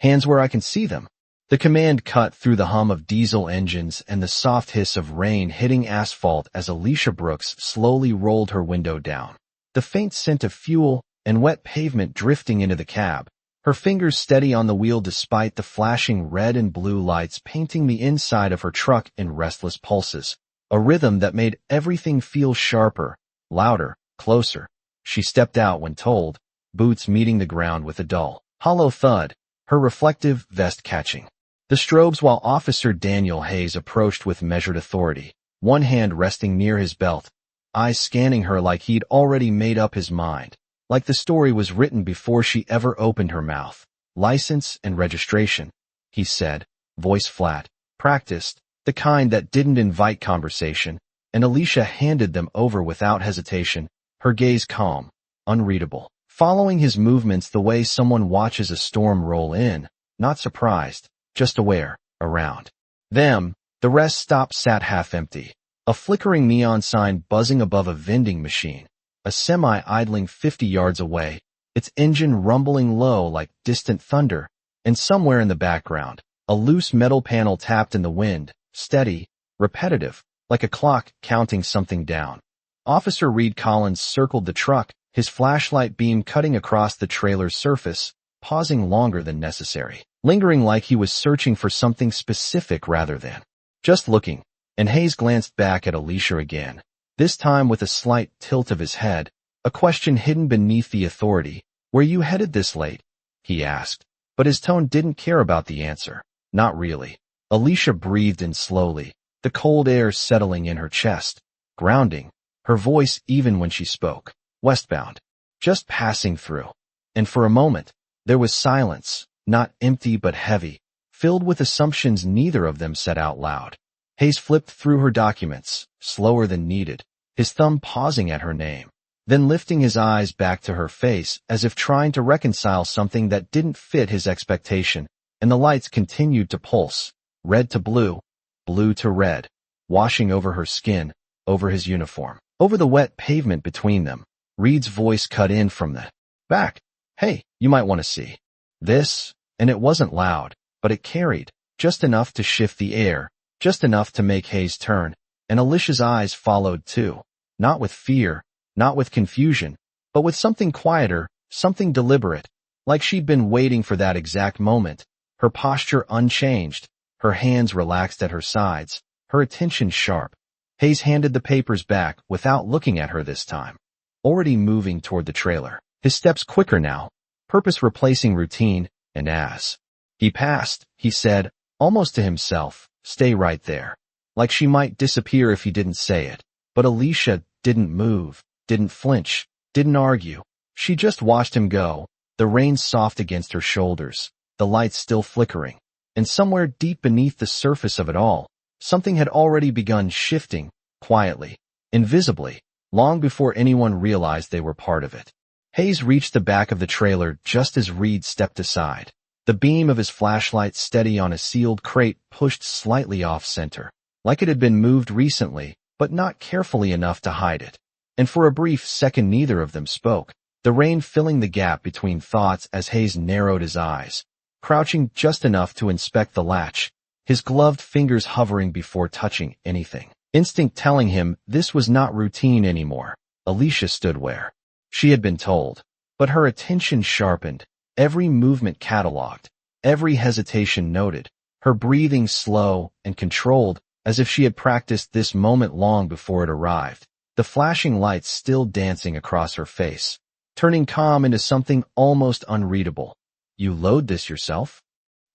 Hands where I can see them. The command cut through the hum of diesel engines and the soft hiss of rain hitting asphalt as Alicia Brooks slowly rolled her window down. The faint scent of fuel and wet pavement drifting into the cab, her fingers steady on the wheel despite the flashing red and blue lights painting the inside of her truck in restless pulses, a rhythm that made everything feel sharper, louder, closer. She stepped out when told, boots meeting the ground with a dull, hollow thud, her reflective vest catching the strobes while Officer Daniel Hayes approached with measured authority, one hand resting near his belt, eyes scanning her like he'd already made up his mind, like the story was written before she ever opened her mouth. License and registration, he said, voice flat, practiced, the kind that didn't invite conversation, and Alicia handed them over without hesitation, her gaze calm, unreadable, following his movements the way someone watches a storm roll in, not surprised, just aware, around them. The rest stop sat half empty, a flickering neon sign buzzing above a vending machine, a semi idling 50 yards away, its engine rumbling low like distant thunder, and somewhere in the background, a loose metal panel tapped in the wind, steady, repetitive, like a clock counting something down. Officer Reed Collins circled the truck, his flashlight beam cutting across the trailer's surface, pausing longer than necessary, lingering like he was searching for something specific rather than just looking. And Hayes glanced back at Alicia again, this time with a slight tilt of his head, a question hidden beneath the authority. Were you headed this late? He asked, but his tone didn't care about the answer. Not really. Alicia breathed in slowly, the cold air settling in her chest, grounding, her voice even when she spoke. Westbound. Just passing through. And for a moment, there was silence, not empty but heavy, filled with assumptions neither of them said out loud. Hayes flipped through her documents, slower than needed, his thumb pausing at her name, then lifting his eyes back to her face as if trying to reconcile something that didn't fit his expectation, and the lights continued to pulse, red to blue, blue to red, washing over her skin, over his uniform, over the wet pavement between them. Reed's voice cut in from the back. Hey, you might want to see this, and it wasn't loud, but it carried, just enough to shift the air, just enough to make Hayes turn, and Alicia's eyes followed too, not with fear, not with confusion, but with something quieter, something deliberate, like she'd been waiting for that exact moment, her posture unchanged, her hands relaxed at her sides, her attention sharp. Hayes handed the papers back without looking at her this time, already moving toward the trailer, his steps quicker now, purpose replacing routine, and as he passed, he said, almost to himself, stay right there, like she might disappear if he didn't say it. But Alicia didn't move, didn't flinch, didn't argue. She just watched him go, the rain soft against her shoulders, the lights still flickering, and somewhere deep beneath the surface of it all, something had already begun shifting, quietly, invisibly, long before anyone realized they were part of it. Hayes reached the back of the trailer just as Reed stepped aside, the beam of his flashlight steady on a sealed crate pushed slightly off-center, like it had been moved recently, but not carefully enough to hide it. And for a brief second neither of them spoke, the rain filling the gap between thoughts as Hayes narrowed his eyes, crouching just enough to inspect the latch, his gloved fingers hovering before touching anything. Instinct telling him this was not routine anymore. Alicia stood where she had been told, but her attention sharpened, every movement catalogued, every hesitation noted, her breathing slow and controlled, as if she had practiced this moment long before it arrived, the flashing lights still dancing across her face, turning calm into something almost unreadable. You load this yourself?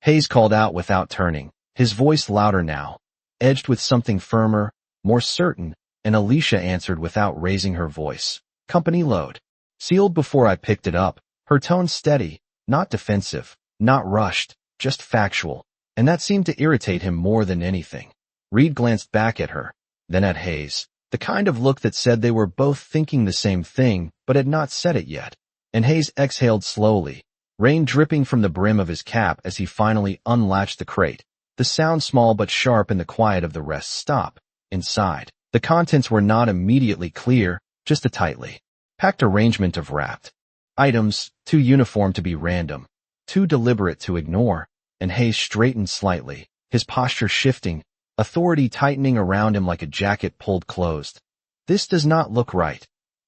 Hayes called out without turning, his voice louder now, edged with something firmer, more certain, and Alicia answered without raising her voice. Company load. Sealed before I picked it up, her tone steady, not defensive, not rushed, just factual, and that seemed to irritate him more than anything. Reed glanced back at her, then at Hayes, the kind of look that said they were both thinking the same thing but had not said it yet, and Hayes exhaled slowly, rain dripping from the brim of his cap as he finally unlatched the crate, the sound small but sharp in the quiet of the rest stop. Inside, the contents were not immediately clear, just a tightly packed arrangement of wrapped items, too uniform to be random, too deliberate to ignore, and Hayes straightened slightly, his posture shifting, authority tightening around him like a jacket pulled closed. "This does not look right,"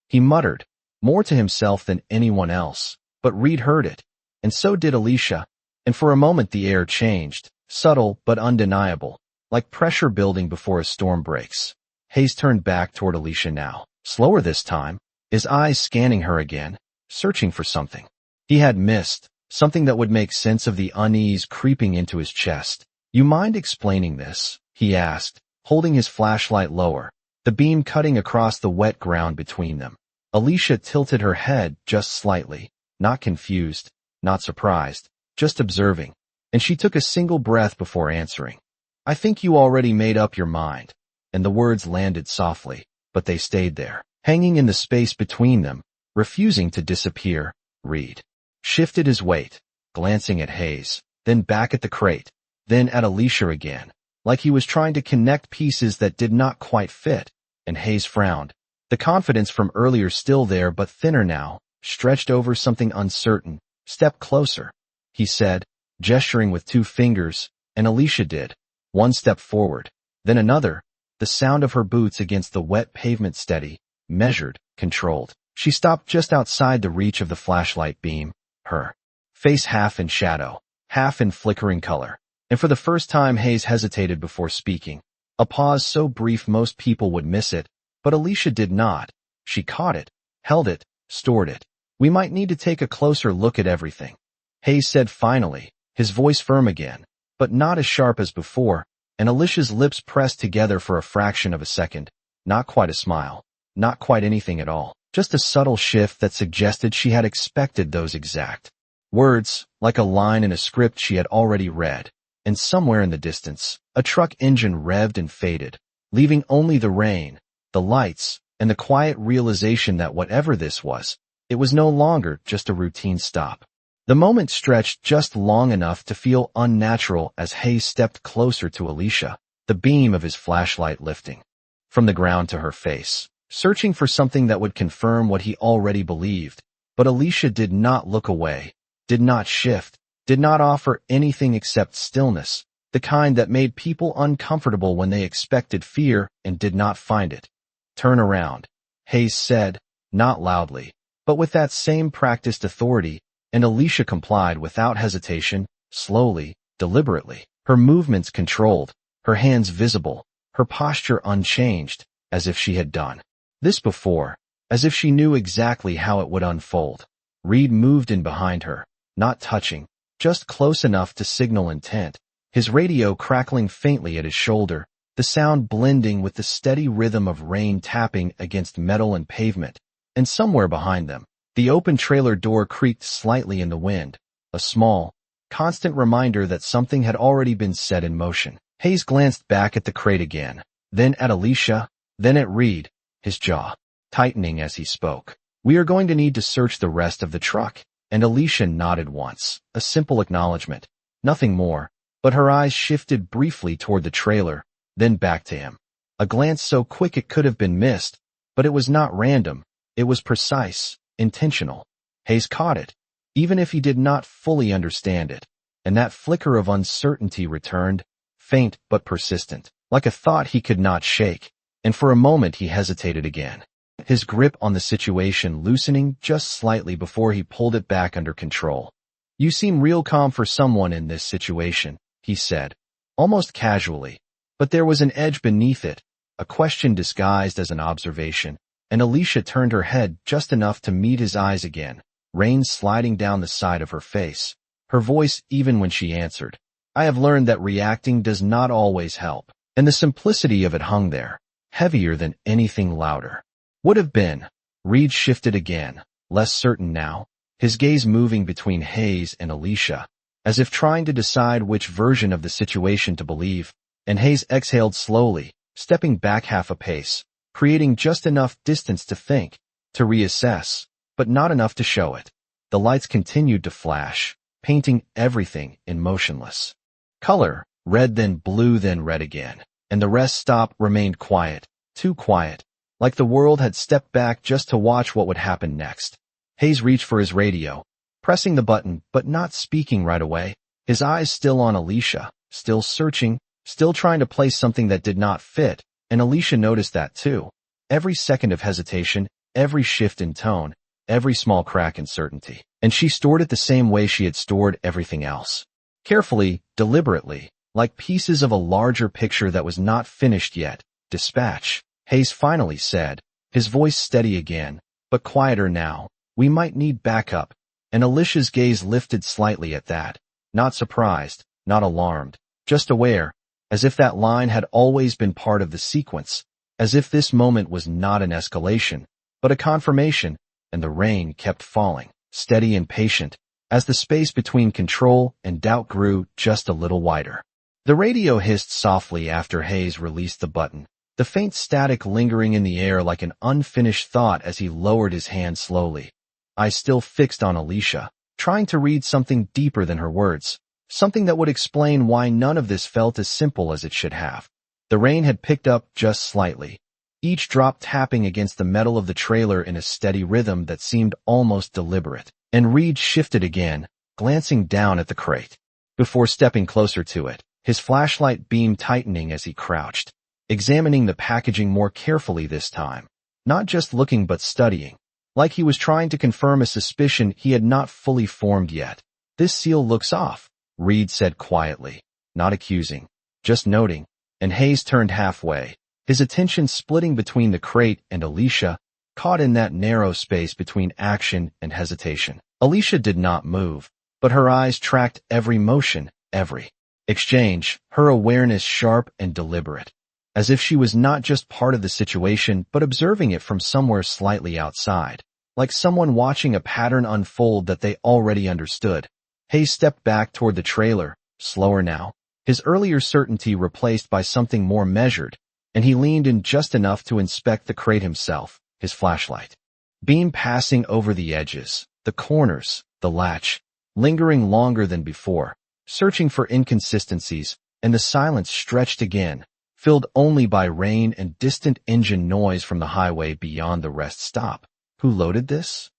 he muttered, more to himself than anyone else, but Reed heard it, and so did Alicia, and for a moment the air changed, subtle but undeniable, like pressure building before a storm breaks. Hayes turned back toward Alicia now, slower this time, his eyes scanning her again, searching for something he had missed, something that would make sense of the unease creeping into his chest. "You mind explaining this?" he asked, holding his flashlight lower, the beam cutting across the wet ground between them. Alicia tilted her head just slightly, not confused, not surprised, just observing, and she took a single breath before answering. "I think you already made up your mind," and the words landed softly, but they stayed there, hanging in the space between them, refusing to disappear. Reed shifted his weight, glancing at Hayes, then back at the crate, then at Alicia again, like he was trying to connect pieces that did not quite fit, and Hayes frowned, the confidence from earlier still there but thinner now, stretched over something uncertain. "Step closer," he said, gesturing with 2 fingers, and Alicia did. One step forward, then another, the sound of her boots against the wet pavement steady, measured, controlled. She stopped just outside the reach of the flashlight beam, her face half in shadow, half in flickering color, and for the first time Hayes hesitated before speaking. A pause so brief most people would miss it, but Alicia did not. She caught it, held it, stored it. "We might need to take a closer look at everything," Hayes said finally, his voice firm again, but not as sharp as before, and Alicia's lips pressed together for a fraction of a second. Not quite a smile, not quite anything at all, just a subtle shift that suggested she had expected those exact words, like a line in a script she had already read. And somewhere in the distance, a truck engine revved and faded, leaving only the rain, the lights, and the quiet realization that whatever this was, it was no longer just a routine stop. The moment stretched just long enough to feel unnatural as Hayes stepped closer to Alicia, the beam of his flashlight lifting from the ground to her face, searching for something that would confirm what he already believed. But Alicia did not look away, did not shift, did not offer anything except stillness, the kind that made people uncomfortable when they expected fear and did not find it. "Turn around," Hayes said, not loudly, but with that same practiced authority, and Alicia complied without hesitation, slowly, deliberately, her movements controlled, her hands visible, her posture unchanged, as if she had done this before, as if she knew exactly how it would unfold. Reed moved in behind her, not touching, just close enough to signal intent, his radio crackling faintly at his shoulder, the sound blending with the steady rhythm of rain tapping against metal and pavement. And somewhere behind them, the open trailer door creaked slightly in the wind, a small, constant reminder that something had already been set in motion. Hayes glanced back at the crate again, then at Alicia, then at Reed, his jaw tightening as he spoke. "We are going to need to search the rest of the truck," and Alicia nodded once, a simple acknowledgement, nothing more, but her eyes shifted briefly toward the trailer, then back to him. A glance so quick it could have been missed, but it was not random, it was precise, intentional. Hayes caught it, even if he did not fully understand it, and that flicker of uncertainty returned, faint but persistent, like a thought he could not shake, and for a moment he hesitated again, his grip on the situation loosening just slightly before he pulled it back under control. "You seem real calm for someone in this situation," he said, almost casually, but there was an edge beneath it, a question disguised as an observation, and Alicia turned her head just enough to meet his eyes again, rain sliding down the side of her face, her voice even when she answered. "I have learned that reacting does not always help," and the simplicity of it hung there, heavier than anything louder would have been. Reed shifted again, less certain now, his gaze moving between Hayes and Alicia, as if trying to decide which version of the situation to believe, and Hayes exhaled slowly, stepping back half a pace, creating just enough distance to think, to reassess, but not enough to show it. The lights continued to flash, painting everything in motionless color, red then blue then red again, and the rest remained quiet, too quiet, like the world had stepped back just to watch what would happen next. Hayes reached for his radio, pressing the button but not speaking right away, his eyes still on Alicia, still searching, still trying to place something that did not fit, and Alicia noticed that too. Every second of hesitation, every shift in tone, every small crack in certainty. And she stored it the same way she had stored everything else. Carefully, deliberately, like pieces of a larger picture that was not finished yet. Dispatch, Hayes finally said, his voice steady again, but quieter now. We might need backup. And Alicia's gaze lifted slightly at that. Not surprised, not alarmed, just aware, as if that line had always been part of the sequence, as if this moment was not an escalation, but a confirmation, and the rain kept falling, steady and patient, as the space between control and doubt grew just a little wider. The radio hissed softly after Hayes released the button, the faint static lingering in the air like an unfinished thought as he lowered his hand slowly. Eyes still fixed on Alicia, trying to read something deeper than her words, something that would explain why none of this felt as simple as it should have. The rain had picked up just slightly, each drop tapping against the metal of the trailer in a steady rhythm that seemed almost deliberate, and Reed shifted again, glancing down at the crate. Before stepping closer to it, his flashlight beam tightening as he crouched, examining the packaging more carefully this time, not just looking but studying, like he was trying to confirm a suspicion he had not fully formed yet. This seal looks off, Reed said quietly, not accusing, just noting, and Hayes turned halfway, his attention splitting between the crate and Alicia, caught in that narrow space between action and hesitation. Alicia did not move, but her eyes tracked every motion, every exchange, her awareness sharp and deliberate, as if she was not just part of the situation but observing it from somewhere slightly outside, like someone watching a pattern unfold that they already understood. Hayes stepped back toward the trailer, slower now, his earlier certainty replaced by something more measured, and he leaned in just enough to inspect the crate himself, his flashlight beam passing over the edges, the corners, the latch, lingering longer than before, searching for inconsistencies, and the silence stretched again, filled only by rain and distant engine noise from the highway beyond the rest stop. Who loaded this?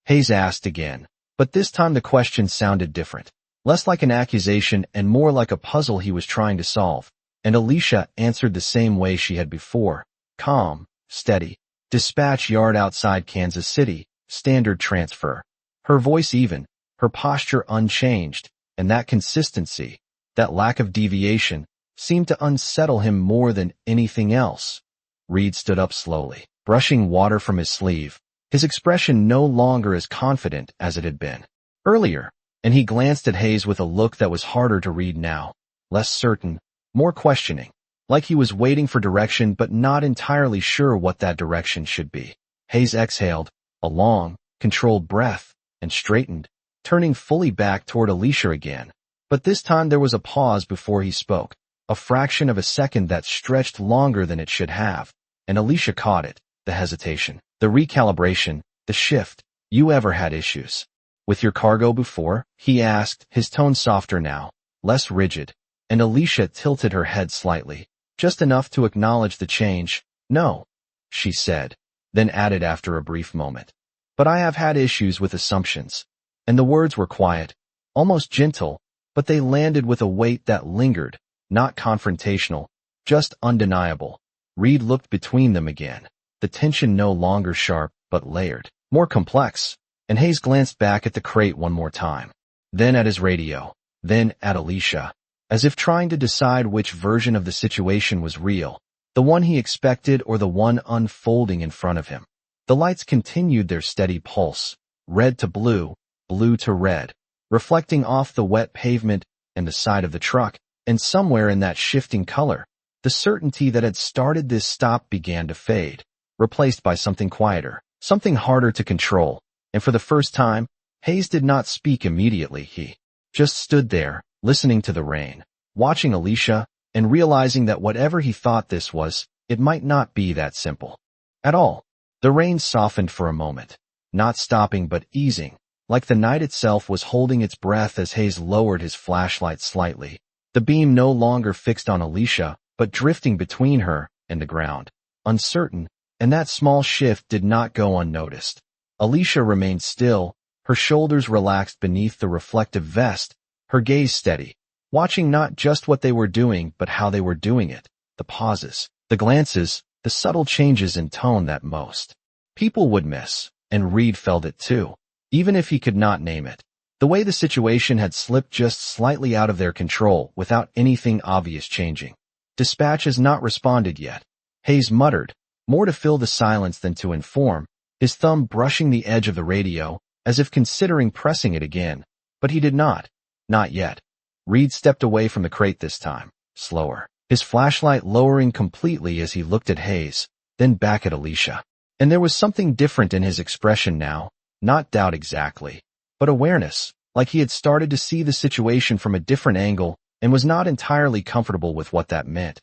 Hayes asked again, but this time the question sounded different, less like an accusation and more like a puzzle he was trying to solve, and Alicia answered the same way she had before, calm, steady. Dispatch yard outside Kansas City, standard transfer. Her voice even, her posture unchanged, and that consistency, that lack of deviation, seemed to unsettle him more than anything else. Reed stood up slowly, brushing water from his sleeve, his expression no longer as confident as it had been earlier, and he glanced at Hayes with a look that was harder to read now, less certain, more questioning, like he was waiting for direction but not entirely sure what that direction should be. Hayes exhaled, a long, controlled breath, and straightened, turning fully back toward Alicia again. But this time there was a pause before he spoke, a fraction of a second that stretched longer than it should have, and Alicia caught it, the hesitation, the recalibration, the shift. You ever had issues with your cargo before? He asked, his tone softer now, less rigid, and Alicia tilted her head slightly, just enough to acknowledge the change. No, she said, then added after a brief moment. But I have had issues with assumptions. And the words were quiet, almost gentle, but they landed with a weight that lingered, not confrontational, just undeniable. Reed looked between them again, the tension no longer sharp, but layered, more complex, and Hayes glanced back at the crate one more time, then at his radio, then at Alicia, as if trying to decide which version of the situation was real, the one he expected or the one unfolding in front of him. The lights continued their steady pulse, red to blue, blue to red, reflecting off the wet pavement and the side of the truck, and somewhere in that shifting color, the certainty that had started this stop began to fade, replaced by something quieter, something harder to control, and for the first time, Hayes did not speak immediately. He just stood there, listening to the rain, watching Alicia, and realizing that whatever he thought this was, it might not be that simple at all. The rain softened for a moment, not stopping but easing, like the night itself was holding its breath as Hayes lowered his flashlight slightly, the beam no longer fixed on Alicia, but drifting between her and the ground, uncertain, and that small shift did not go unnoticed. Alicia remained still, Her shoulders relaxed beneath the reflective vest, her gaze steady, watching not just what they were doing but how they were doing it, the pauses, the glances, the subtle changes in tone that most people would miss, and Reed felt it too, even if he could not name it. The way the situation had slipped just slightly out of their control without anything obvious changing. Dispatch has not responded yet, Hayes muttered, more to fill the silence than to inform, his thumb brushing the edge of the radio, as if considering pressing it again. But he did not. Not yet. Reed stepped away from the crate this time, slower, his flashlight lowering completely as he looked at Hayes, then back at Alicia. And there was something different in his expression now, not doubt exactly, but awareness, like he had started to see the situation from a different angle and was not entirely comfortable with what that meant.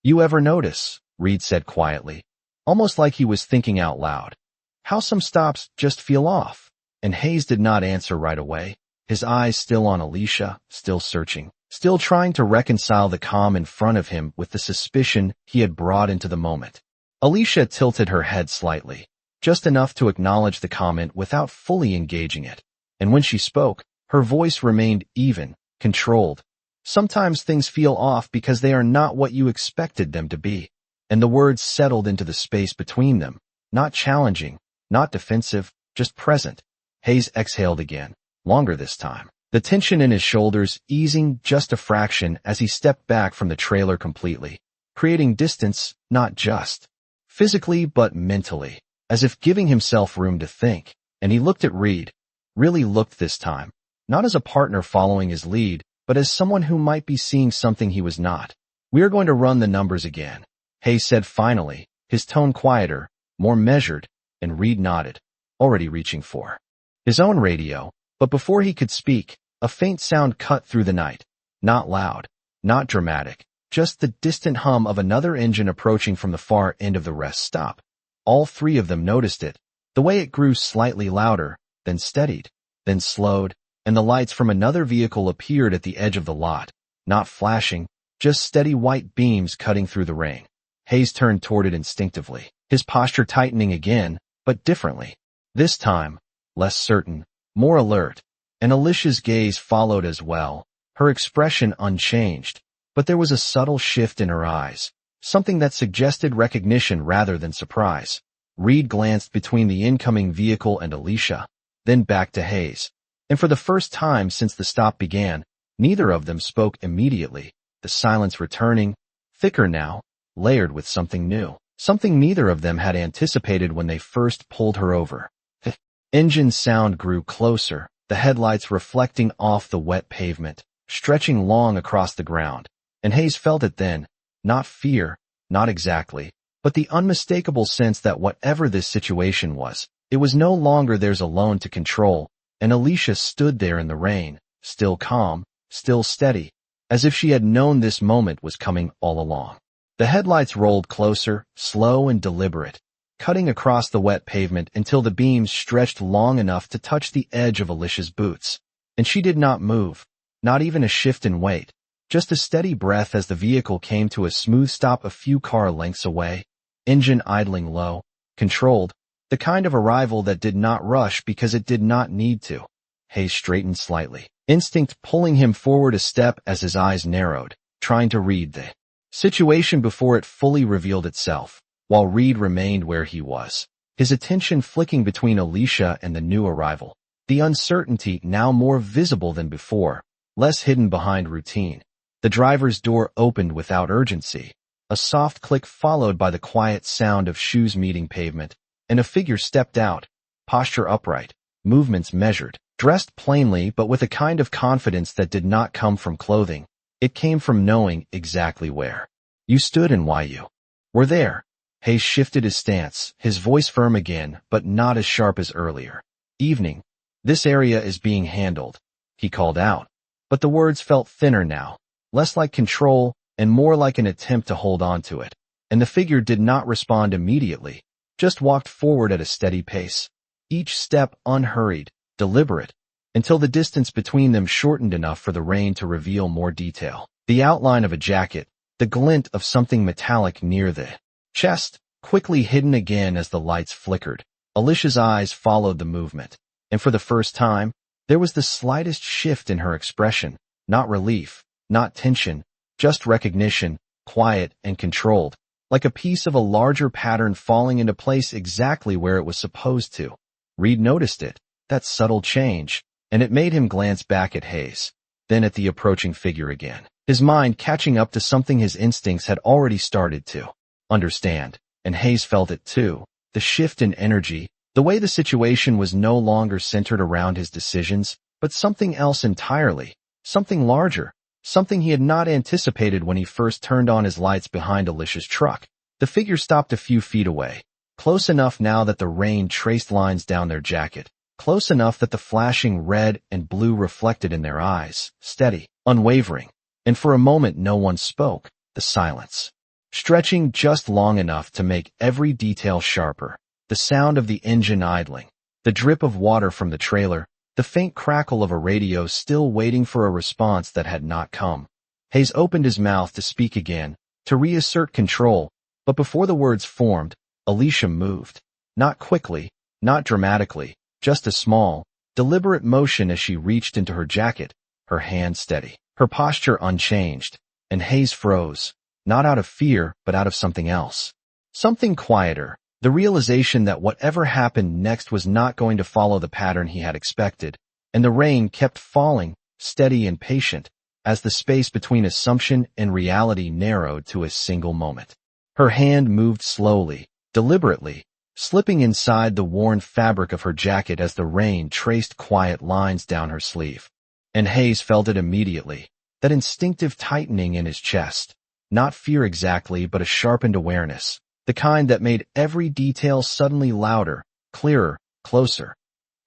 "You ever notice," Reed said quietly, almost like he was thinking out loud, "how some stops just feel off?" And Hayes did not answer right away, his eyes still on Alicia, still searching, still trying to reconcile the calm in front of him with the suspicion he had brought into the moment. Alicia tilted her head slightly, just enough to acknowledge the comment without fully engaging it. And when she spoke, her voice remained even, controlled. "Sometimes things feel off because they are not what you expected them to be." And the words settled into the space between them, not challenging, not defensive, just present. Hayes exhaled again, longer this time, the tension in his shoulders easing just a fraction as he stepped back from the trailer completely, creating distance, not just physically but mentally, as if giving himself room to think. And he looked at Reed, really looked this time, not as a partner following his lead, but as someone who might be seeing something he was not. "We are going to run the numbers again," Hayes said finally, his tone quieter, more measured, and Reed nodded, already reaching for his own radio. But before he could speak, a faint sound cut through the night. Not loud, not dramatic, just the distant hum of another engine approaching from the far end of the rest stop. All three of them noticed it, the way it grew slightly louder, then steadied, then slowed, and the lights from another vehicle appeared at the edge of the lot, not flashing, just steady white beams cutting through the rain. Hayes turned toward it instinctively, his posture tightening again, but differently. This time, less certain, more alert, and Alicia's gaze followed as well, her expression unchanged, but there was a subtle shift in her eyes, something that suggested recognition rather than surprise. Reed glanced between the incoming vehicle and Alicia, then back to Hayes. And for the first time since the stop began, neither of them spoke immediately, the silence returning, thicker now, layered with something new, something neither of them had anticipated when they first pulled her over. The engine sound grew closer, the headlights reflecting off the wet pavement, stretching long across the ground. And Hayes felt it then, not fear, not exactly, but the unmistakable sense that whatever this situation was, it was no longer theirs alone to control. And Alicia stood there in the rain, still calm, still steady, as if she had known this moment was coming all along. The headlights rolled closer, slow and deliberate, cutting across the wet pavement until the beams stretched long enough to touch the edge of Alicia's boots. And she did not move, not even a shift in weight, just a steady breath as the vehicle came to a smooth stop a few car lengths away, engine idling low, controlled, the kind of arrival that did not rush because it did not need to. Hayes straightened slightly, instinct pulling him forward a step as his eyes narrowed, trying to read the situation before it fully revealed itself, while Reed remained where he was, his attention flicking between Alicia and the new arrival, the uncertainty now more visible than before, less hidden behind routine. The driver's door opened without urgency, a soft click followed by the quiet sound of shoes meeting pavement, and a figure stepped out, posture upright, movements measured, dressed plainly but with a kind of confidence that did not come from clothing. It came from knowing exactly where you stood and why you were there. Hayes shifted his stance, his voice firm again, but not as sharp as earlier. "Evening. This area is being handled," he called out. But the words felt thinner now, less like control and more like an attempt to hold on to it. And the figure did not respond immediately, just walked forward at a steady pace, each step unhurried, deliberate, until the distance between them shortened enough for the rain to reveal more detail. The outline of a jacket, the glint of something metallic near the chest, quickly hidden again as the lights flickered. Alicia's eyes followed the movement, and for the first time, there was the slightest shift in her expression, not relief, not tension, just recognition, quiet and controlled, like a piece of a larger pattern falling into place exactly where it was supposed to. Reed noticed it, that subtle change, and it made him glance back at Hayes, then at the approaching figure again, his mind catching up to something his instincts had already started to understand, and Hayes felt it too, the shift in energy, the way the situation was no longer centered around his decisions, but something else entirely, something larger, something he had not anticipated when he first turned on his lights behind Alicia's truck. The figure stopped a few feet away, close enough now that the rain traced lines down their jacket, close enough that the flashing red and blue reflected in their eyes, steady, unwavering, and for a moment no one spoke, the silence, stretching just long enough to make every detail sharper, the sound of the engine idling, the drip of water from the trailer, the faint crackle of a radio still waiting for a response that had not come. Hayes opened his mouth to speak again, to reassert control, but before the words formed, Alicia moved. Not quickly, not dramatically, just a small, deliberate motion as she reached into her jacket, her hand steady, her posture unchanged, and Hayes froze, not out of fear but out of something else. Something quieter, the realization that whatever happened next was not going to follow the pattern he had expected, and the rain kept falling, steady and patient, as the space between assumption and reality narrowed to a single moment. Her hand moved slowly, deliberately, slipping inside the worn fabric of her jacket as the rain traced quiet lines down her sleeve. And Hayes felt it immediately, that instinctive tightening in his chest. Not fear exactly, but a sharpened awareness, the kind that made every detail suddenly louder, clearer, closer.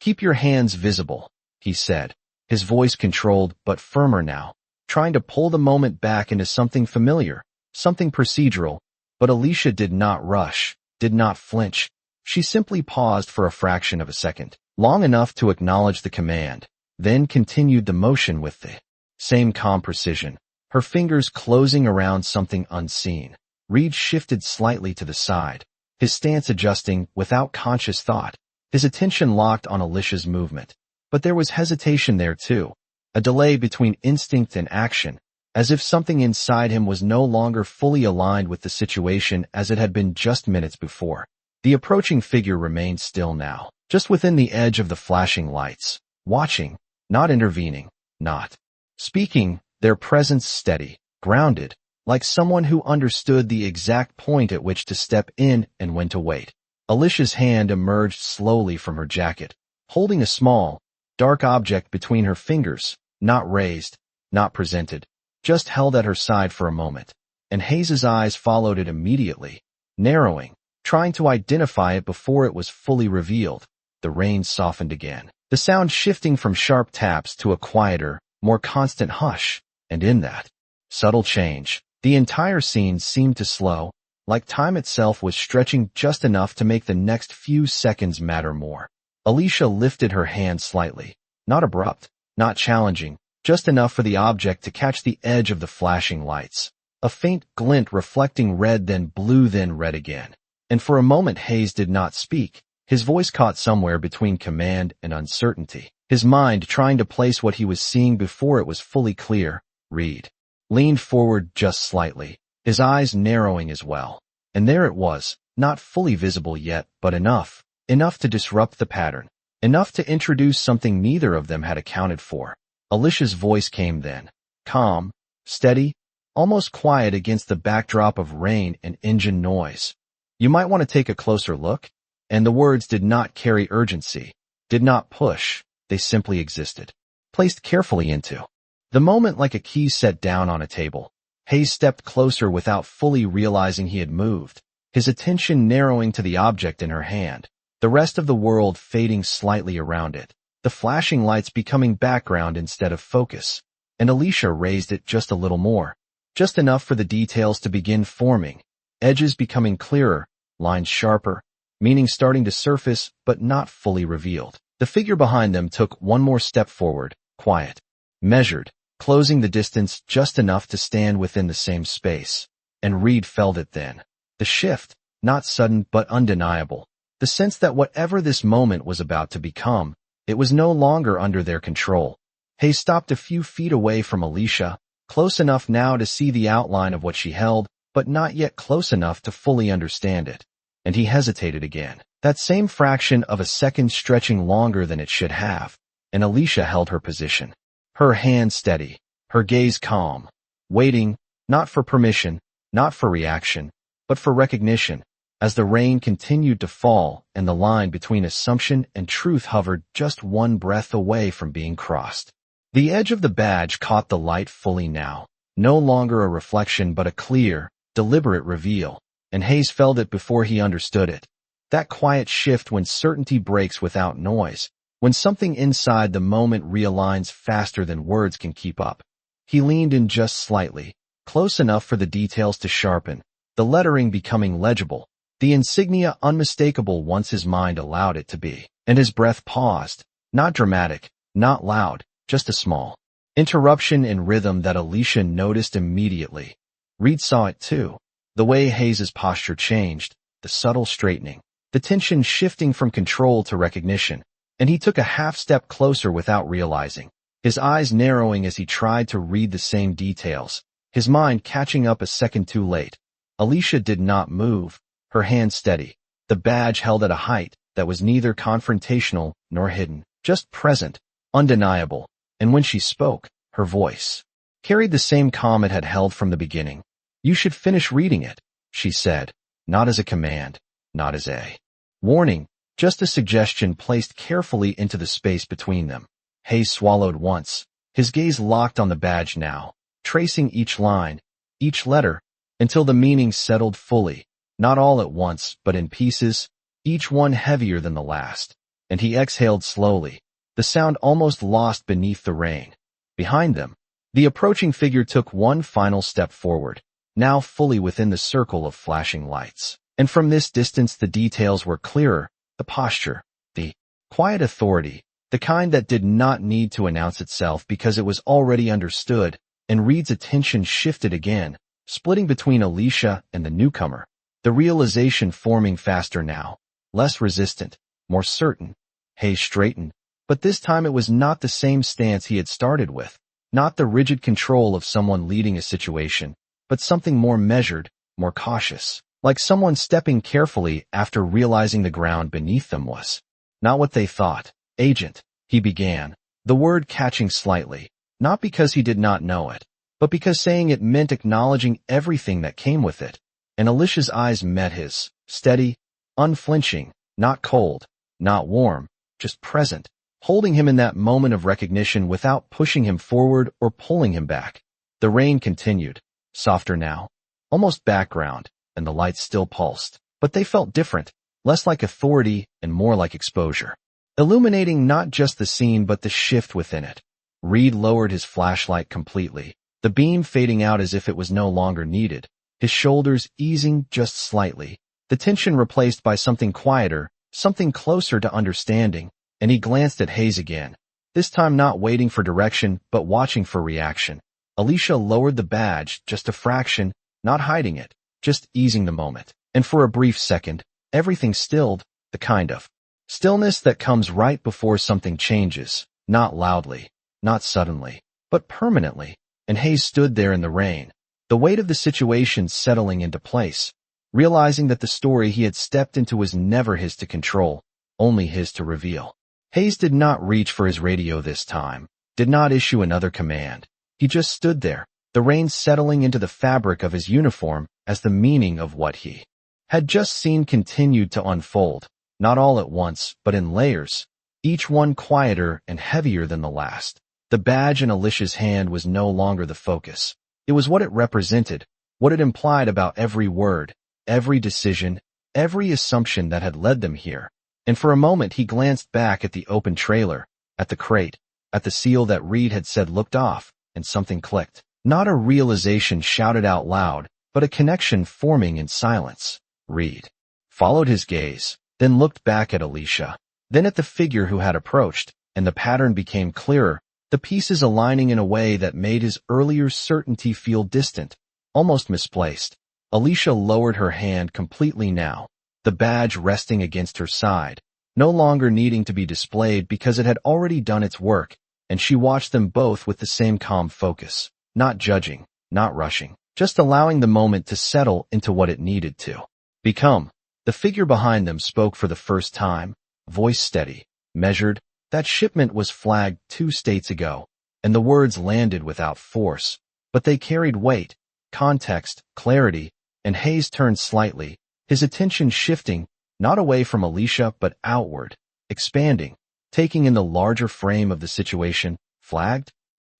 "Keep your hands visible," he said, his voice controlled but firmer now, trying to pull the moment back into something familiar, something procedural, but Alicia did not rush, did not flinch. She simply paused for a fraction of a second, long enough to acknowledge the command, then continued the motion with the same calm precision, her fingers closing around something unseen. Reed shifted slightly to the side, his stance adjusting without conscious thought, his attention locked on Alicia's movement. But there was hesitation there too, a delay between instinct and action, as if something inside him was no longer fully aligned with the situation as it had been just minutes before. The approaching figure remained still now, just within the edge of the flashing lights, watching, not intervening, not speaking, their presence steady, grounded, like someone who understood the exact point at which to step in and when to wait. Alicia's hand emerged slowly from her jacket, holding a small, dark object between her fingers, not raised, not presented, just held at her side for a moment, and Hayes's eyes followed it immediately, narrowing, trying to identify it before it was fully revealed. The rain softened again, the sound shifting from sharp taps to a quieter, more constant hush, and in that subtle change, the entire scene seemed to slow, like time itself was stretching just enough to make the next few seconds matter more. Alicia lifted her hand slightly, not abrupt, not challenging, just enough for the object to catch the edge of the flashing lights. A faint glint reflecting red then blue then red again. And for a moment Hayes did not speak, his voice caught somewhere between command and uncertainty, his mind trying to place what he was seeing before it was fully clear. Reed leaned forward just slightly, his eyes narrowing as well. And there it was, not fully visible yet, but enough to disrupt the pattern, enough to introduce something neither of them had accounted for. Alicia's voice came then, calm, steady, almost quiet against the backdrop of rain and engine noise. "You might want to take a closer look." And the words did not carry urgency, did not push, they simply existed, placed carefully into the moment like a key set down on a table. Hayes stepped closer without fully realizing he had moved, his attention narrowing to the object in her hand, the rest of the world fading slightly around it, the flashing lights becoming background instead of focus. And Alicia raised it just a little more, just enough for the details to begin forming, edges becoming clearer, lines sharper, meaning starting to surface but not fully revealed. The figure behind them took one more step forward, quiet, measured, closing the distance just enough to stand within the same space. And Reed felt it then. The shift, not sudden but undeniable. The sense that whatever this moment was about to become, It was no longer under their control. Hayes stopped a few feet away from Alicia, close enough now to see the outline of what she held, but not yet close enough to fully understand it. And he hesitated again, that same fraction of a second stretching longer than it should have. And Alicia held her position, her hand steady, her gaze calm, waiting, not for permission, not for reaction, but for recognition, as the rain continued to fall and the line between assumption and truth hovered just one breath away from being crossed. The edge of the badge caught the light fully now, no longer a reflection but a clear, deliberate reveal, and Hayes felt it before he understood it. That quiet shift when certainty breaks without noise, when something inside the moment realigns faster than words can keep up. He leaned in just slightly, close enough for the details to sharpen, the lettering becoming legible, the insignia unmistakable once his mind allowed it to be, and his breath paused, not dramatic, not loud, just a small interruption in rhythm that Alicia noticed immediately. Reed saw it too, the way Hayes's posture changed, the subtle straightening, the tension shifting from control to recognition, and he took a half step closer without realizing, his eyes narrowing as he tried to read the same details, his mind catching up a second too late. Alicia did not move, her hand steady, the badge held at a height that was neither confrontational nor hidden, just present, undeniable, and when she spoke, her voice carried the same calm it had held from the beginning. "You should finish reading it," she said, not as a command, not as a warning, just a suggestion placed carefully into the space between them. Hayes swallowed once, his gaze locked on the badge now, tracing each line, each letter, until the meaning settled fully, not all at once but in pieces, each one heavier than the last, and he exhaled slowly, the sound almost lost beneath the rain. Behind them, the approaching figure took one final step forward, now fully within the circle of flashing lights. And from this distance the details were clearer, the posture, the quiet authority, the kind that did not need to announce itself because it was already understood, and Reed's attention shifted again, splitting between Alicia and the newcomer, the realization forming faster now, less resistant, more certain. Hayes straightened, but this time it was not the same stance he had started with, not the rigid control of someone leading a situation, but something more measured, more cautious, like someone stepping carefully after realizing the ground beneath them was not what they thought. "Agent," he began, the word catching slightly, not because he did not know it, but because saying it meant acknowledging everything that came with it. And Alicia's eyes met his, steady, unflinching, not cold, not warm, just present, holding him in that moment of recognition without pushing him forward or pulling him back. The rain continued, softer now, almost background, and the lights still pulsed, but they felt different, less like authority and more like exposure, illuminating not just the scene but the shift within it. Reed lowered his flashlight completely, the beam fading out as if it was no longer needed, his shoulders easing just slightly, the tension replaced by something quieter, something closer to understanding, and he glanced at Hayes again, this time not waiting for direction but watching for reaction. Alicia lowered the badge just a fraction, not hiding it, just easing the moment, and for a brief second, everything stilled, the kind of stillness that comes right before something changes, not loudly, not suddenly, but permanently, and Hayes stood there in the rain, the weight of the situation settling into place, realizing that the story he had stepped into was never his to control, only his to reveal. Hayes did not reach for his radio this time, did not issue another command. He just stood there, the rain settling into the fabric of his uniform as the meaning of what he had just seen continued to unfold, not all at once, but in layers, each one quieter and heavier than the last. The badge in Alicia's hand was no longer the focus. It was what it represented, what it implied about every word, every decision, every assumption that had led them here. And for a moment he glanced back at the open trailer, at the crate, at the seal that Reed had said looked off, and something clicked. Not a realization shouted out loud, but a connection forming in silence. Reed followed his gaze, then looked back at Alicia, then at the figure who had approached, and the pattern became clearer, the pieces aligning in a way that made his earlier certainty feel distant, almost misplaced. Alicia lowered her hand completely now, the badge resting against her side, no longer needing to be displayed because it had already done its work, and she watched them both with the same calm focus, not judging, not rushing, just allowing the moment to settle into what it needed to become. The figure behind them spoke for the first time, voice steady, measured. That shipment was flagged 2 states ago, and the words landed without force, but they carried weight, context, clarity, and Hayes turned slightly, his attention shifting, not away from Alicia but outward, expanding, taking in the larger frame of the situation. Flagged?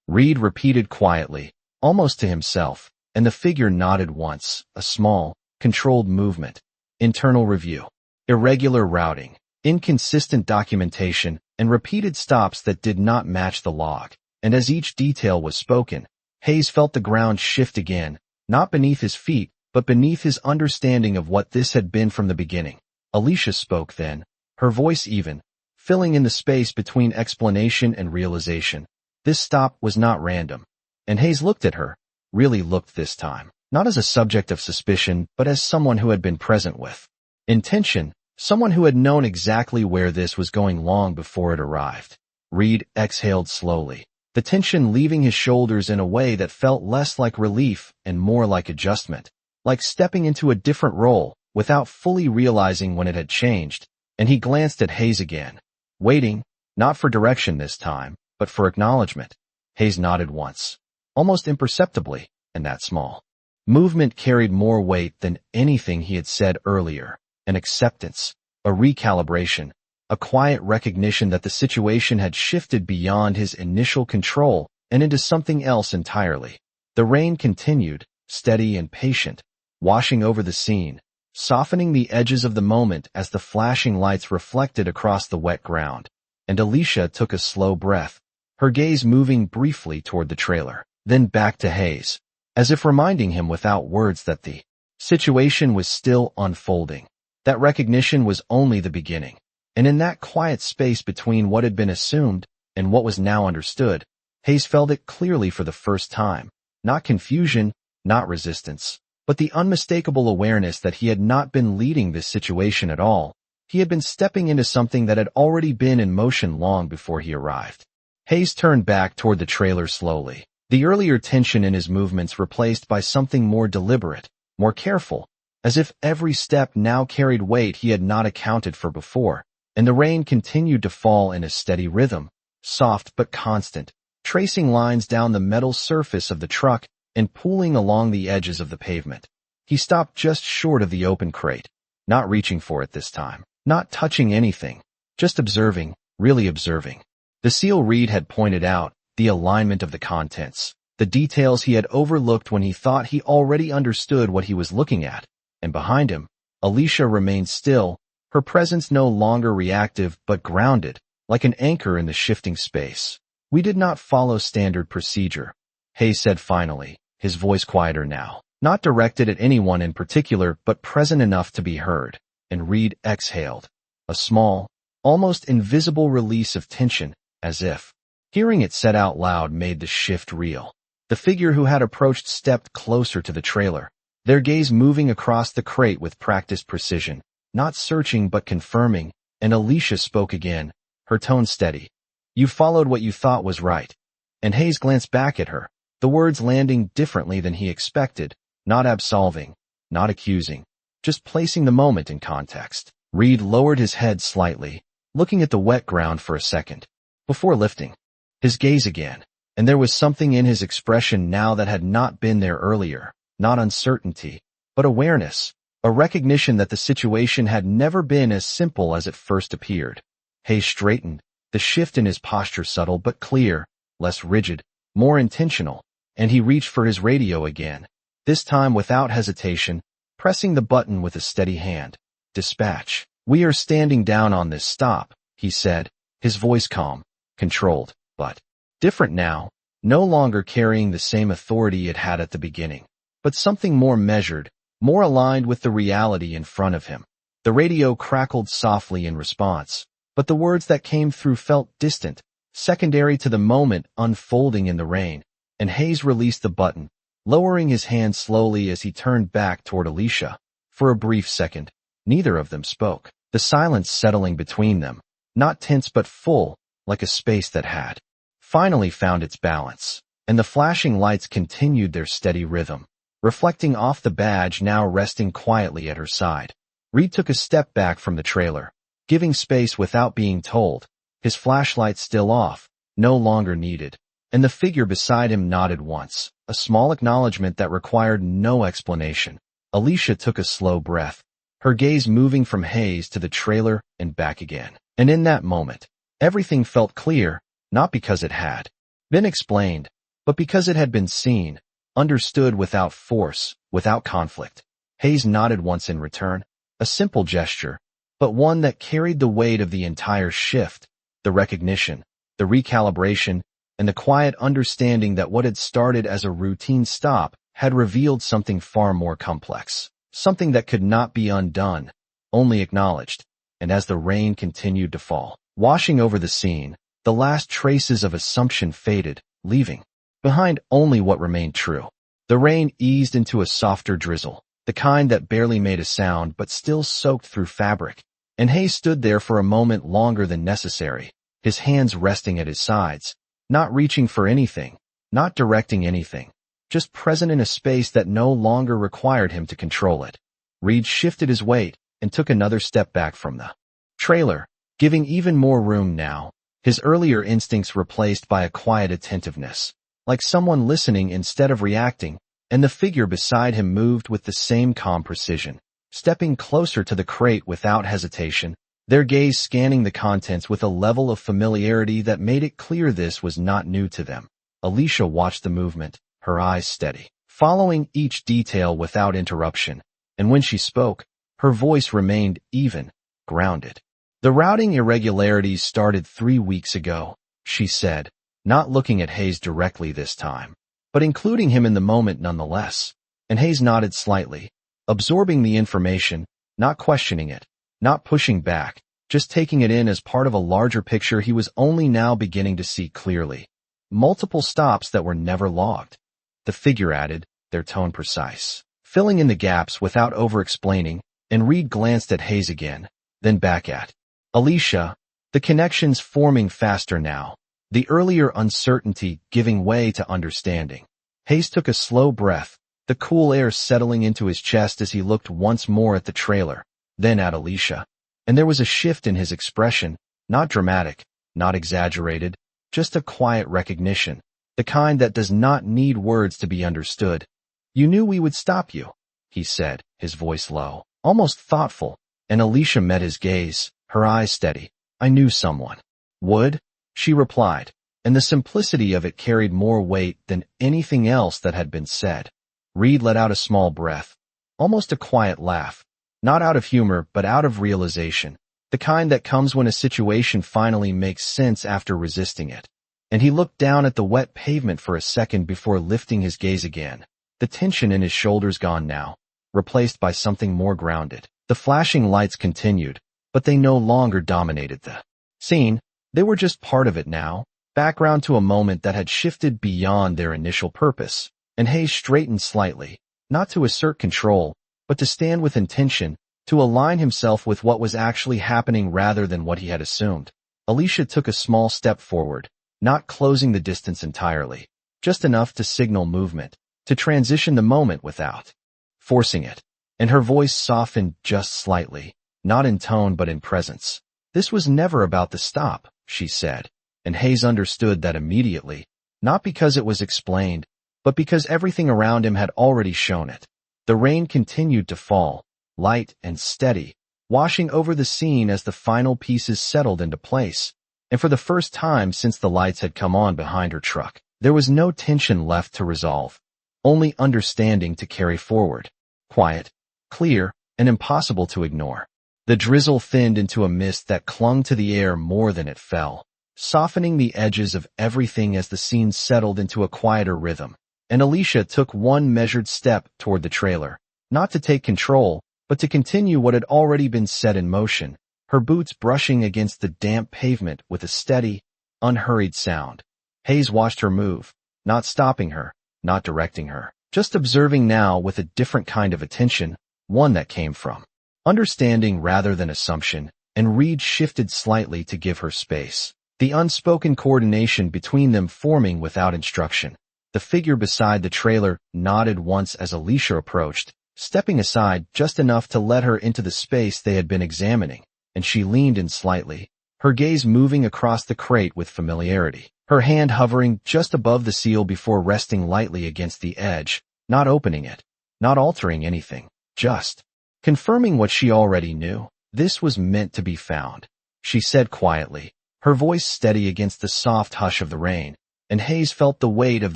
Reed repeated quietly, almost to himself, and the figure nodded once, a small, controlled movement. Internal review. Irregular routing, inconsistent documentation, and repeated stops that did not match the log. And as each detail was spoken, Hayes felt the ground shift again, not beneath his feet, but beneath his understanding of what this had been from the beginning. Alicia spoke then, her voice even, filling in the space between explanation and realization. This stop was not random. And Hayes looked at her, really looked this time, not as a subject of suspicion, but as someone who had been present with intention, someone who had known exactly where this was going long before it arrived. Reed exhaled slowly, the tension leaving his shoulders in a way that felt less like relief and more like adjustment, like stepping into a different role without fully realizing when it had changed. And he glanced at Hayes again, waiting, not for direction this time, but for acknowledgement. Hayes nodded once, almost imperceptibly, and that small movement carried more weight than anything he had said earlier. An acceptance, a recalibration, a quiet recognition that the situation had shifted beyond his initial control and into something else entirely. The rain continued, steady and patient, washing over the scene, softening the edges of the moment as the flashing lights reflected across the wet ground. And Alicia took a slow breath, her gaze moving briefly toward the trailer, then back to Hayes, as if reminding him without words that the situation was still unfolding. That recognition was only the beginning. And in that quiet space between what had been assumed and what was now understood, Hayes felt it clearly for the first time. Not confusion, not resistance, but the unmistakable awareness that he had not been leading this situation at all. He had been stepping into something that had already been in motion long before he arrived. Hayes turned back toward the trailer slowly, the earlier tension in his movements replaced by something more deliberate, more careful, as if every step now carried weight he had not accounted for before. And the rain continued to fall in a steady rhythm, soft but constant, tracing lines down the metal surface of the truck and pooling along the edges of the pavement. He stopped just short of the open crate, not reaching for it this time, not touching anything, just observing, really observing. The seal Reed had pointed out, the alignment of the contents, the details he had overlooked when he thought he already understood what he was looking at. And behind him, Alicia remained still, her presence no longer reactive but grounded, like an anchor in the shifting space. We did not follow standard procedure, Hayes said finally, his voice quieter now, not directed at anyone in particular but present enough to be heard. And Reed exhaled, a small, almost invisible release of tension, as if hearing it said out loud made the shift real. The figure who had approached stepped closer to the trailer, their gaze moving across the crate with practiced precision, not searching but confirming. And Alicia spoke again, her tone steady. You followed what you thought was right. And Hayes glanced back at her, the words landing differently than he expected, not absolving, not accusing, just placing the moment in context. Reed lowered his head slightly, looking at the wet ground for a second, before lifting his gaze again. And there was something in his expression now that had not been there earlier. Not uncertainty, but awareness, a recognition that the situation had never been as simple as it first appeared. Hayes straightened, the shift in his posture subtle but clear, less rigid, more intentional, and he reached for his radio again, this time without hesitation, pressing the button with a steady hand. Dispatch. We are standing down on this stop, he said, his voice calm, controlled, but different now, no longer carrying the same authority it had at the beginning, but something more measured, more aligned with the reality in front of him. The radio crackled softly in response, but the words that came through felt distant, secondary to the moment unfolding in the rain. And Hayes released the button, lowering his hand slowly as he turned back toward Alicia. For a brief second, neither of them spoke. the silence settling between them, not tense but full, like a space that had finally found its balance. And the flashing lights continued their steady rhythm, reflecting off the badge now resting quietly at her side. Reed took a step back from the trailer, giving space without being told, his flashlight still off, no longer needed. And the figure beside him nodded once, a small acknowledgement that required no explanation. Alicia took a slow breath, her gaze moving from Hayes to the trailer and back again. And in that moment, everything felt clear, not because it had been explained, but because it had been seen, understood without force, without conflict. Hayes nodded once in return, a simple gesture, but one that carried the weight of the entire shift, the recognition, the recalibration, and the quiet understanding that what had started as a routine stop had revealed something far more complex, something that could not be undone, only acknowledged. And as the rain continued to fall, washing over the scene, the last traces of assumption faded, leaving behind only what remained true. The rain eased into a softer drizzle, the kind that barely made a sound but still soaked through fabric, and Hayes stood there for a moment longer than necessary, his hands resting at his sides, not reaching for anything, not directing anything, just present in a space that no longer required him to control it. Reed shifted his weight and took another step back from the trailer, giving even more room now, his earlier instincts replaced by a quiet attentiveness, like someone listening instead of reacting, and the figure beside him moved with the same calm precision, stepping closer to the crate without hesitation, their gaze scanning the contents with a level of familiarity that made it clear this was not new to them. Alicia watched the movement, her eyes steady, following each detail without interruption, and when she spoke, her voice remained even, grounded. The routing irregularities started 3 weeks ago, she said, not looking at Hayes directly this time, but including him in the moment nonetheless. And Hayes nodded slightly, absorbing the information, not questioning it, not pushing back, just taking it in as part of a larger picture he was only now beginning to see clearly. Multiple stops that were never logged. The figure added, their tone precise, filling in the gaps without over-explaining, and Reed glanced at Hayes again, then back at Alicia, the connections forming faster now, the earlier uncertainty giving way to understanding. Hayes took a slow breath, the cool air settling into his chest as he looked once more at the trailer, then at Alicia. And there was a shift in his expression, not dramatic, not exaggerated, just a quiet recognition, the kind that does not need words to be understood. "You knew we would stop you," he said, his voice low, almost thoughtful, and Alicia met his gaze, her eyes steady. "I knew someone would," she replied, and the simplicity of it carried more weight than anything else that had been said. Reed let out a small breath, almost a quiet laugh, not out of humor but out of realization, the kind that comes when a situation finally makes sense after resisting it. And he looked down at the wet pavement for a second before lifting his gaze again, the tension in his shoulders gone now, replaced by something more grounded. The flashing lights continued, but they no longer dominated the scene. They were just part of it now, background to a moment that had shifted beyond their initial purpose. And Hayes straightened slightly, not to assert control, but to stand with intention, to align himself with what was actually happening rather than what he had assumed. Alicia took a small step forward, not closing the distance entirely, just enough to signal movement, to transition the moment without forcing it. And her voice softened just slightly, not in tone but in presence. "This was never about the stop," she said, and Hayes understood that immediately, not because it was explained, but because everything around him had already shown it. The rain continued to fall, light and steady, washing over the scene as the final pieces settled into place, and for the first time since the lights had come on behind her truck, there was no tension left to resolve, only understanding to carry forward, quiet, clear, and impossible to ignore. The drizzle thinned into a mist that clung to the air more than it fell, softening the edges of everything as the scene settled into a quieter rhythm. And Alicia took one measured step toward the trailer, not to take control, but to continue what had already been set in motion, her boots brushing against the damp pavement with a steady, unhurried sound. Hayes watched her move, not stopping her, not directing her, just observing now with a different kind of attention, one that came from Understanding rather than assumption, and Reed shifted slightly to give her space. The unspoken coordination between them forming without instruction. The figure beside the trailer nodded once as Alicia approached, stepping aside just enough to let her into the space they had been examining, and she leaned in slightly, her gaze moving across the crate with familiarity, her hand hovering just above the seal before resting lightly against the edge, not opening it, not altering anything, just confirming what she already knew. This was meant to be found, she said quietly, her voice steady against the soft hush of the rain, and Hayes felt the weight of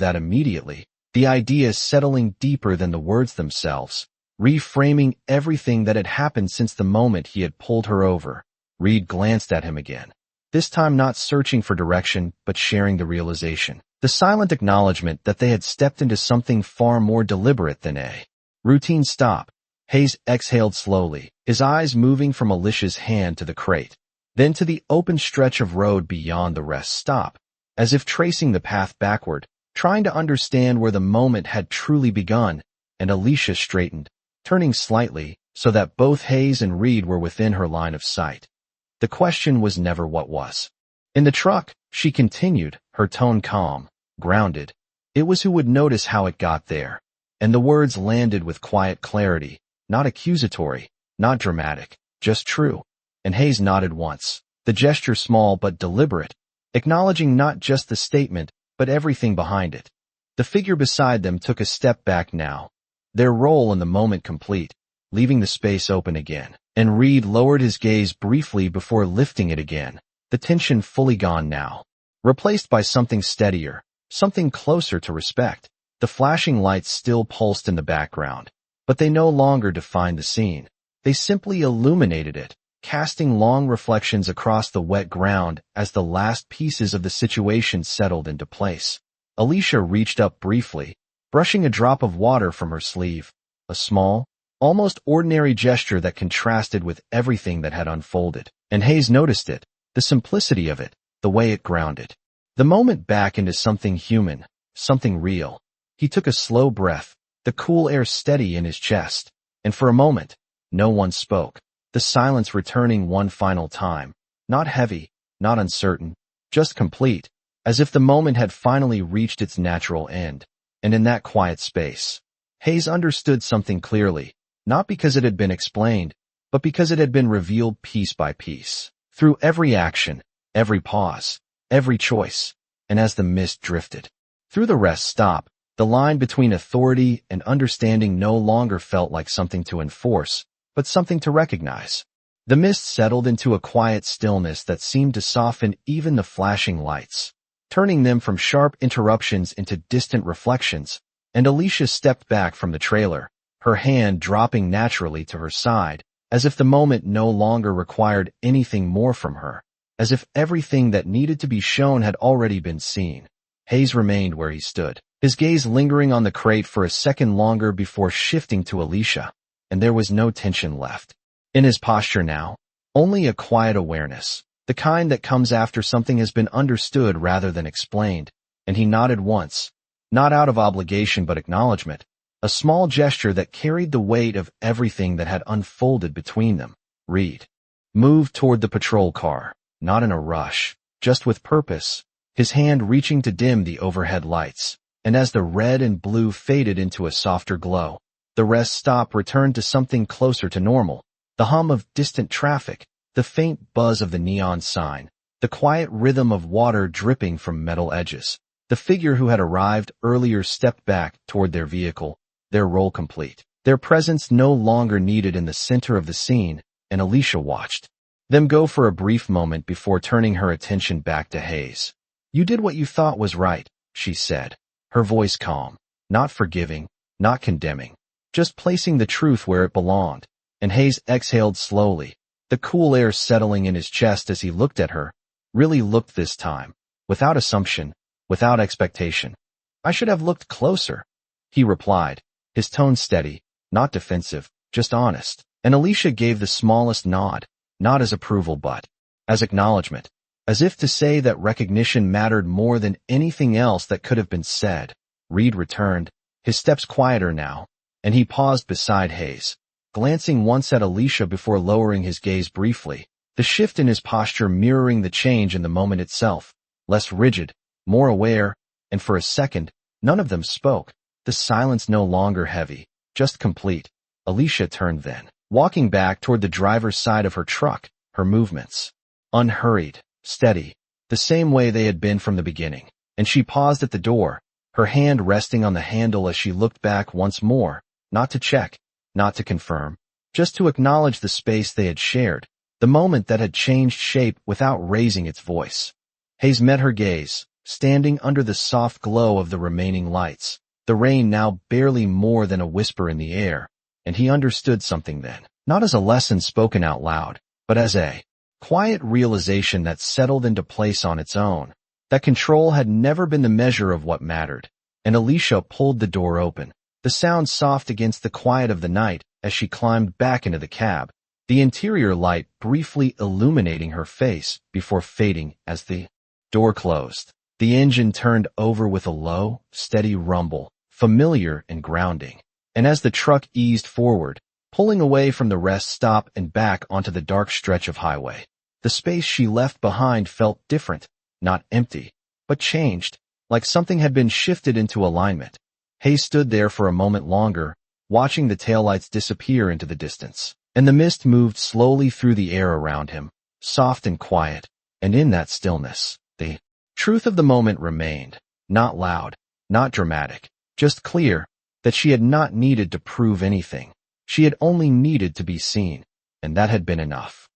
that immediately, the idea settling deeper than the words themselves, reframing everything that had happened since the moment he had pulled her over. Reed glanced at him again, this time not searching for direction but sharing the realization, the silent acknowledgement that they had stepped into something far more deliberate than a routine stop. Hayes exhaled slowly, his eyes moving from Alicia's hand to the crate, then to the open stretch of road beyond the rest stop, as if tracing the path backward, trying to understand where the moment had truly begun, and Alicia straightened, turning slightly so that both Hayes and Reed were within her line of sight. The question was never what was. In the truck, she continued, her tone calm, grounded. It was who would notice how it got there, and the words landed with quiet clarity, not accusatory, not dramatic, just true. And Hayes nodded once, the gesture small but deliberate, acknowledging not just the statement, but everything behind it. The figure beside them took a step back now, their role in the moment complete, leaving the space open again, and Reed lowered his gaze briefly before lifting it again, the tension fully gone now, replaced by something steadier, something closer to respect. The flashing lights still pulsed in the background, but they no longer defined the scene. They simply illuminated it, casting long reflections across the wet ground as the last pieces of the situation settled into place. Alicia reached up briefly, brushing a drop of water from her sleeve, a small, almost ordinary gesture that contrasted with everything that had unfolded. And Hayes noticed it, the simplicity of it, the way it grounded the moment back into something human, something real. He took a slow breath, the cool air steady in his chest, and for a moment, no one spoke, the silence returning one final time, not heavy, not uncertain, just complete, as if the moment had finally reached its natural end. And in that quiet space, Hayes understood something clearly, not because it had been explained, but because it had been revealed piece by piece, through every action, every pause, every choice. And as the mist drifted through the rest stop, the line between authority and understanding no longer felt like something to enforce, but something to recognize. The mist settled into a quiet stillness that seemed to soften even the flashing lights, turning them from sharp interruptions into distant reflections, and Alicia stepped back from the trailer, her hand dropping naturally to her side, as if the moment no longer required anything more from her, as if everything that needed to be shown had already been seen. Hayes remained where he stood, his gaze lingering on the crate for a second longer before shifting to Alicia, and there was no tension left in his posture now, only a quiet awareness, the kind that comes after something has been understood rather than explained. And he nodded once, not out of obligation but acknowledgement, a small gesture that carried the weight of everything that had unfolded between them. Reed moved toward the patrol car, not in a rush, just with purpose, his hand reaching to dim the overhead lights, and as the red and blue faded into a softer glow, the rest stop returned to something closer to normal, the hum of distant traffic, the faint buzz of the neon sign, the quiet rhythm of water dripping from metal edges. The figure who had arrived earlier stepped back toward their vehicle, their role complete, their presence no longer needed in the center of the scene, and Alicia watched them go for a brief moment before turning her attention back to Hayes. "You did what you thought was right," she said, her voice calm, not forgiving, not condemning, just placing the truth where it belonged. And Hayes exhaled slowly, the cool air settling in his chest as he looked at her, really looked this time, without assumption, without expectation. "I should have looked closer," he replied, his tone steady, not defensive, just honest. And Alicia gave the smallest nod, not as approval but as acknowledgement, as if to say that recognition mattered more than anything else that could have been said. Reed returned, his steps quieter now, and he paused beside Hayes, glancing once at Alicia before lowering his gaze briefly, the shift in his posture mirroring the change in the moment itself, less rigid, more aware, and for a second, none of them spoke, the silence no longer heavy, just complete. Alicia turned then, walking back toward the driver's side of her truck, her movements unhurried, steady, the same way they had been from the beginning, and she paused at the door, her hand resting on the handle as she looked back once more, not to check, not to confirm, just to acknowledge the space they had shared, the moment that had changed shape without raising its voice. Hayes met her gaze, standing under the soft glow of the remaining lights, the rain now barely more than a whisper in the air, and he understood something then, not as a lesson spoken out loud, but as a quiet realization that settled into place on its own, that control had never been the measure of what mattered. And Alicia pulled the door open, the sound soft against the quiet of the night as she climbed back into the cab, the interior light briefly illuminating her face before fading as the door closed. The engine turned over with a low, steady rumble, familiar and grounding, and as the truck eased forward, pulling away from the rest stop and back onto the dark stretch of highway, the space she left behind felt different, not empty, but changed, like something had been shifted into alignment. Hayes stood there for a moment longer, watching the taillights disappear into the distance, and the mist moved slowly through the air around him, soft and quiet, and in that stillness, the truth of the moment remained, not loud, not dramatic, just clear, that she had not needed to prove anything. She had only needed to be seen, and that had been enough.